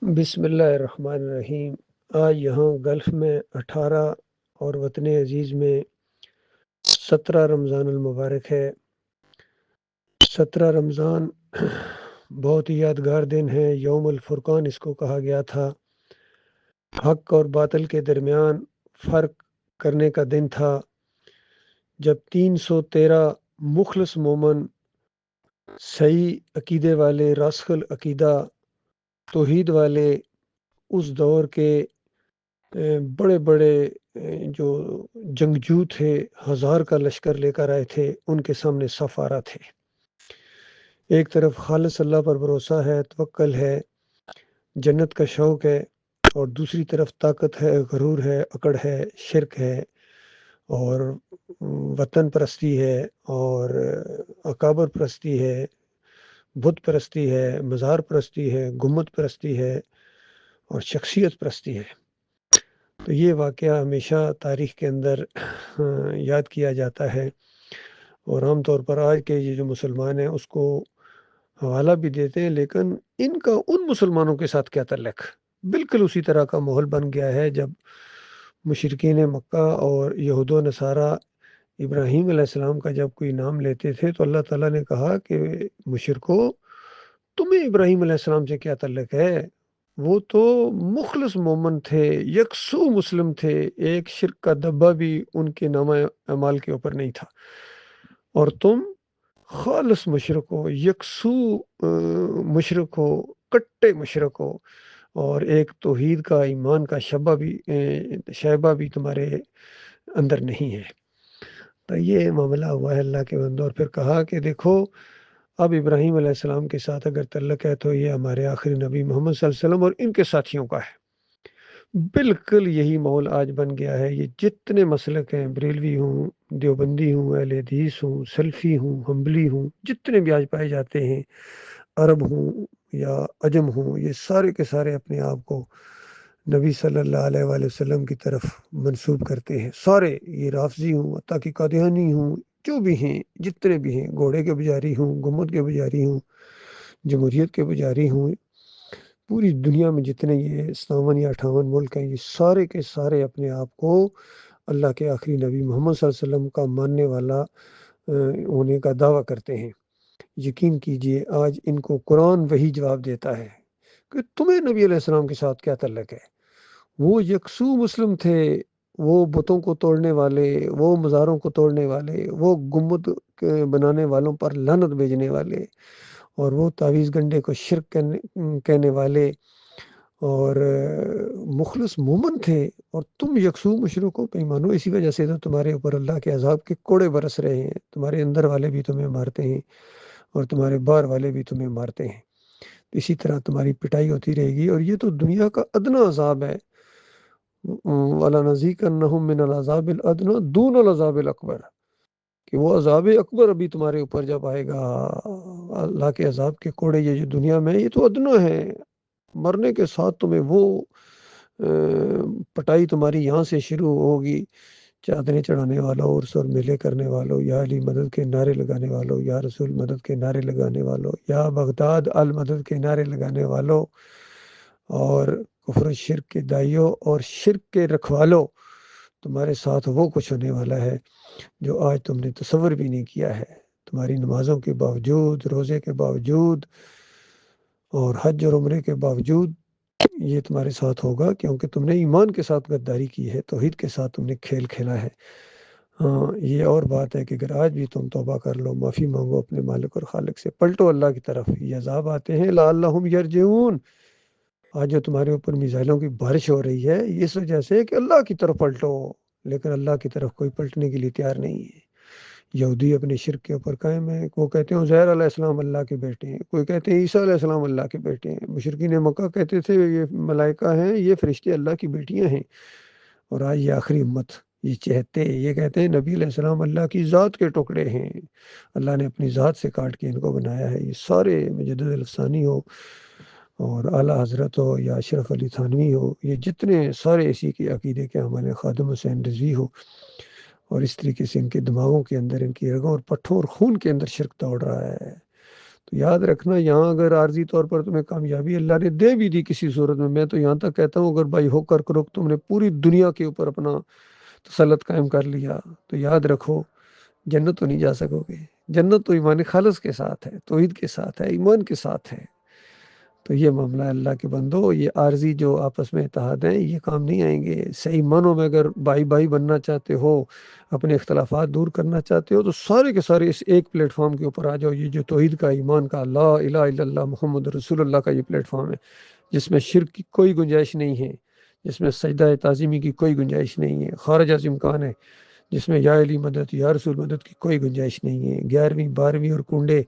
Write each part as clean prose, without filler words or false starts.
بسم اللہ الرحمن الرحیم۔ آج یہاں گلف میں 18 اور وطن عزیز میں 17 رمضان المبارک ہے۔ 17 رمضان بہت ہی یادگار دن ہے۔ یوم الفرقان اس کو کہا گیا تھا۔ حق اور باطل کے درمیان فرق کرنے کا دن تھا، جب 313 مخلص مومن، صحیح عقیدے والے، راسخ العقیدہ، توحید والے، اس دور کے بڑے بڑے جو جنگجو تھے، 1000 کا لشکر لے کر آئے تھے، ان کے سامنے صف آرا تھے۔ ایک طرف خالص اللہ پر بھروسہ ہے، توکل ہے، جنت کا شوق ہے، اور دوسری طرف طاقت ہے، غرور ہے، اکڑ ہے، شرک ہے، اور وطن پرستی ہے، اور اکابر پرستی ہے، بت پرستی ہے، مزار پرستی ہے، گمت پرستی ہے، اور شخصیت پرستی ہے۔ تو یہ واقعہ ہمیشہ تاریخ کے اندر یاد کیا جاتا ہے، اور عام طور پر آج کے یہ جو مسلمان ہیں اس کو حوالہ بھی دیتے ہیں، لیکن ان کا ان مسلمانوں کے ساتھ کیا تعلق؟ بالکل اسی طرح کا ماحول بن گیا ہے۔ جب مشرکین مکہ اور یہود و نصارہ ابراہیم علیہ السلام کا جب کوئی نام لیتے تھے تو اللہ تعالیٰ نے کہا کہ مشرکو، تمہیں ابراہیم علیہ السلام سے کیا تعلق ہے؟ وہ تو مخلص مومن تھے، یکسو مسلم تھے، ایک شرک کا دبا بھی ان کے نامہ اعمال کے اوپر نہیں تھا، اور تم خالص مشرک ہو، یکسو مشرک ہو، کٹے مشرک ہو، اور ایک توحید کا، ایمان کا شیبہ بھی تمہارے اندر نہیں ہے۔ تو یہ معاملہ ہوا ہے اللہ کے بندوں، اور پھر کہا کہ دیکھو، اب ابراہیم علیہ السلام کے ساتھ اگر تعلق ہے تو یہ ہمارے آخری نبی محمد صلی اللہ علیہ وسلم اور ان کے ساتھیوں کا ہے۔ بالکل یہی ماحول آج بن گیا ہے۔ یہ جتنے مسلک ہیں، بریلوی ہوں، دیوبندی ہوں، اہل حدیث ہوں، سلفی ہوں، حنبلی ہوں، جتنے بھی آج پائے جاتے ہیں، عرب ہوں یا عجم ہوں، یہ سارے کے سارے اپنے آپ کو نبی صلی اللہ علیہ وآلہ وسلم کی طرف منسوب کرتے ہیں۔ سارے، یہ رافضی ہوں، حتیٰ کہ قادیانی ہوں، جو بھی ہیں، جتنے بھی ہیں، گھوڑے کے پجاری ہوں، گنبد کے پجاری ہوں، جمہوریت کے پجاری ہوں، پوری دنیا میں جتنے یہ 57 یا 58 ملک ہیں، یہ سارے کے سارے اپنے آپ کو اللہ کے آخری نبی محمد صلی اللہ علیہ وسلم کا ماننے والا ہونے کا دعویٰ کرتے ہیں۔ یقین کیجئے آج ان کو قرآن وہی جواب دیتا ہے کہ تمہیں نبی علیہ السلام کے ساتھ کیا تعلق ہے؟ وہ یکسو مسلم تھے، وہ بتوں کو توڑنے والے، وہ مزاروں کو توڑنے والے، وہ گنبد بنانے والوں پر لعنت بھیجنے والے، اور وہ تعویذ گنڈے کو شرک کہنے والے، اور مخلص مومن تھے، اور تم یکسو مشرک ہو، بےایمانو۔ اسی وجہ سے تو تمہارے اوپر اللہ کے عذاب کے کوڑے برس رہے ہیں، تمہارے اندر والے بھی تمہیں مارتے ہیں، اور تمہارے باہر والے بھی تمہیں مارتے ہیں۔ اسی طرح تمہاری پٹائی ہوتی رہے گی، اور یہ تو دنیا کا ادنا عذاب ہے۔ وَلَنُذِيقَنَّهُم مِّنَ الْعَذَابِ الْأَدْنَىٰ دُونَ الْعَذَابِ الْأَكْبَرِ، کہ وہ عذاب اکبر ابھی تمہارے اوپر جب آئے گا، اللہ کے عذاب کے کوڑے یہ جو دنیا میں ہے، یہ تو ادنا ہے۔ مرنے کے ساتھ تمہیں وہ پٹائی تمہاری یہاں سے شروع ہوگی، چادریں چڑھانے والوں، عرس اور میلے کرنے والوں، یا علی مدد کے نعرے لگانے والوں، یا رسول مدد کے نعرے لگانے والوں، یا بغداد المدد کے نعرے لگانے والوں، اور کفر و شرک کے دائیوں اور شرک کے رکھوالوں، تمہارے ساتھ وہ کچھ ہونے والا ہے جو آج تم نے تصور بھی نہیں کیا ہے۔ تمہاری نمازوں کے باوجود، روزے کے باوجود، اور حج اور عمرے کے باوجود یہ تمہارے ساتھ ہوگا، کیونکہ تم نے ایمان کے ساتھ غداری کی ہے، توحید کے ساتھ تم نے کھیل کھیلا ہے۔ ہاں، یہ اور بات ہے کہ اگر آج بھی تم توبہ کر لو، معافی مانگو اپنے مالک اور خالق سے، پلٹو اللہ کی طرف، یہ عذاب آتے ہیں لعلہم یرجعون۔ آج جو تمہارے اوپر میزائلوں کی بارش ہو رہی ہے، اس وجہ سے کہ اللہ کی طرف پلٹو، لیکن اللہ کی طرف کوئی پلٹنے کے لیے تیار نہیں ہے۔ یہودی اپنے شرک کے اوپر قائم ہیں، وہ کہتے ہیں عزیر علیہ السلام اللہ کے بیٹے ہیں، کوئی کہتے ہیں عیسیٰ علیہ السلام اللہ کے بیٹے ہیں۔ مشرکین مکہ کہتے تھے یہ ملائکہ ہیں، یہ فرشتے اللہ کی بیٹیاں ہیں، اور آج یہ آخری امت یہ کہتے ہیں نبی علیہ السلام اللہ کی ذات کے ٹکڑے ہیں، اللہ نے اپنی ذات سے کاٹ کے ان کو بنایا ہے۔ یہ سارے مجدد الفسانی ہو، اور اعلیٰ حضرت ہو، یا اشرف علی تھانوی ہو، یہ جتنے سارے اسی کے عقیدے کے ہمارے خادم حسین رضوی ہو، اور اس طریقے سے ان کے دماغوں کے اندر، ان کی رگوں اور پٹھوں اور خون کے اندر شرک دوڑ رہا ہے۔ تو یاد رکھنا یہاں اگر عارضی طور پر تمہیں کامیابی اللہ نے دے بھی دی کسی صورت میں تو یہاں تک کہتا ہوں اگر بھائی ہو کر کرو تم نے پوری دنیا کے اوپر اپنا تسلط قائم کر لیا تو یاد رکھو جنت تو نہیں جا سکو گے. جنت تو ایمان خالص کے ساتھ ہے، توحید کے ساتھ ہے، ایمان کے ساتھ ہے. تو یہ معاملہ اللہ کے بندو، یہ عارضی جو آپس میں اتحاد ہیں یہ کام نہیں آئیں گے. صحیح معنوں میں اگر بھائی بھائی بننا چاہتے ہو، اپنے اختلافات دور کرنا چاہتے ہو تو سارے کے سارے اس ایک پلیٹ فارم کے اوپر آ جاؤ. یہ جو توحید کا، ایمان کا، لا الہ الا اللہ محمد رسول اللہ کا یہ پلیٹ فارم ہے جس میں شرک کی کوئی گنجائش نہیں ہے، جس میں سجدہ تعظیمی کی کوئی گنجائش نہیں ہے، خارج از امکان ہے، جس میں یا علی مدد یا رسول مدد کی کوئی گنجائش نہیں ہے. 11ویں 12ویں اور کنڈے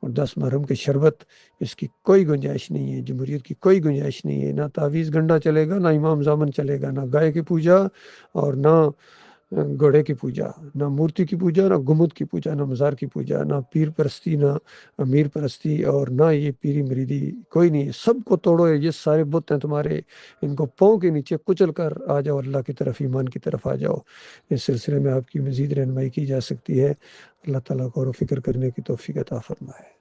اور 10 محرم کے شربت اس کی کوئی گنجائش نہیں ہے. جمہوریت کی کوئی گنجائش نہیں ہے. نہ تعویذ گنڈا چلے گا، نہ امام زامن چلے گا، نہ گائے کی پوجا اور نہ گھوڑے کی پوجا، نہ مورتی کی پوجا، نہ گمت کی پوجا، نہ مزار کی پوجا، نہ پیر پرستی، نہ امیر پرستی اور نہ یہ پیری مریدی کوئی نہیں ہے. سب کو توڑو. یہ سارے بت ہیں تمہارے، ان کو پاؤں کے نیچے کچل کر آ جاؤ، اللہ کی طرف، ایمان کی طرف آ جاؤ. اس سلسلے میں آپ کی مزید رہنمائی کی جا سکتی ہے. اللہ تعالیٰ غور و فکر کرنے کی توفیق عطا فرمائے.